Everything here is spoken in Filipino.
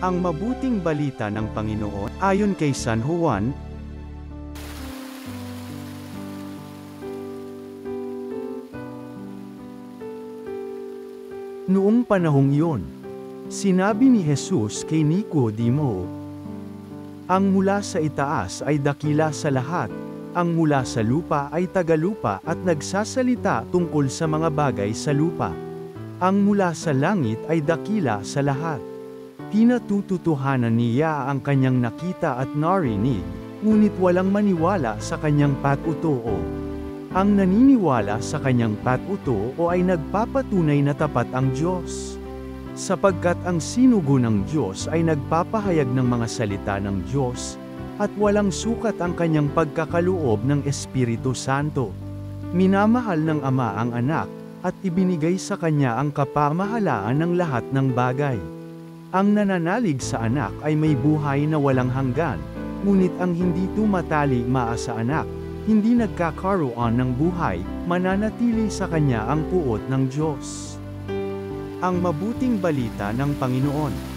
Ang mabuting balita ng Panginoon, ayon kay San Juan. Noong panahong iyon, sinabi ni Jesus kay Nicodemo, "Ang mula sa itaas ay dakila sa lahat, ang mula sa lupa ay tagalupa at nagsasalita tungkol sa mga bagay sa lupa. Ang mula sa langit ay dakila sa lahat." Pinatututuhanan niya ang kanyang nakita at narinig, ngunit walang maniwala sa kanyang patutuo. Ang naniniwala sa kanyang patutuo ay nagpapatunay na tapat ang Diyos. Sapagkat ang sinugo ng Diyos ay nagpapahayag ng mga salita ng Diyos, at walang sukat ang kanyang pagkakaloob ng Espiritu Santo. Minamahal ng Ama ang Anak, at ibinigay sa Kanya ang kapamahalaan ng lahat ng bagay. Ang nananalig sa Anak ay may buhay na walang hanggan, ngunit ang hindi tumatali sa Anak, hindi nagkakaroon ng buhay, mananatili sa Kanya ang puot ng Diyos. Ang mabuting balita ng Panginoon.